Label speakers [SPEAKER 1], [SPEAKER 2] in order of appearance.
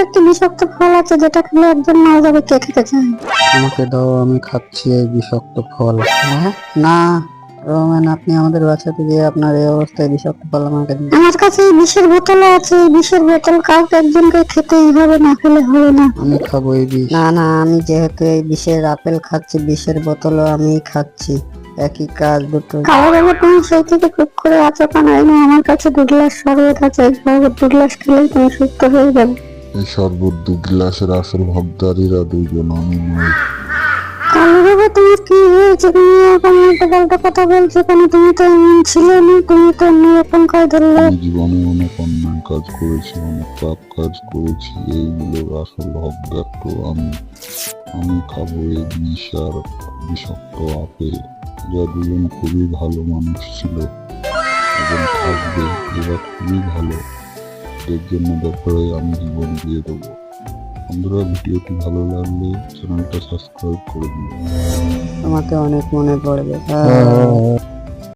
[SPEAKER 1] একটি বিষাক্ত ফল আছে যেটা খেলে একজন মারা যাবে, কে খেতে চায়?
[SPEAKER 2] আমাকে দাও, আমি খাচ্ছি এই বিষাক্ত ফল। হ্যাঁ? না রোমান, আপনি আমাদের বাঁচাতে গিয়ে আপনার এই অবস্থায় বিষাক্ত ফল আমাকে দিন।
[SPEAKER 1] আমার কাছে এই বিষের বোতলও আছে, এই বিষের বোতল কাউকে একজনকে খেতেই হবে, না খেলে হবে না।
[SPEAKER 2] আমি খাবো এই বিষ। না না, আমি যেহেতু এই বিষের আপেল খাচ্ছি, বিষের বোতলও আমিই খাচ্ছি, একই কাজ দুটো।
[SPEAKER 1] কালো বাবু, তুমি সেই থেকে চুপ করে আছো কেন? এই নাও, আমার কাছে 2 গ্লাস শরবত আছে, এই শরবত 2 গ্লাস খেলেই তুমি সুস্থ হয়ে যাবে।
[SPEAKER 3] এই শরবত 2 গ্লাসের আসল হকদারিরা দুইজন, আমি নই।
[SPEAKER 1] কালো বাবু, তোমার কি হয়েছে? তুমি এরকম উল্টো পাল্টা কথা বলছো কেন? তুমি তো এমন ছিলে না, তুমি তো অন্যরকম কাজ ধরলে।
[SPEAKER 3] আমি জীবনে অনেক অন্যায় কাজ করেছি, অনেক পাপ কাজ করেছি, এইগুলোর আসল হকদার তো আমি। আমি খাবো এই বিষ আর বিষাক্ত আপেল। এরা দুজন খুবই ভালো মানুষ ছিল এবং থাকবে, এরা খুবই ভালো। এদের জন্য ব্যাপারে আমি জীবন দিয়ে দেবো। বন্ধুরা, ভিডিওটি ভালো লাগলে চ্যানেলটা সাবস্ক্রাইব করে দিন।
[SPEAKER 2] তোমাকে অনেক মনে পড়বে।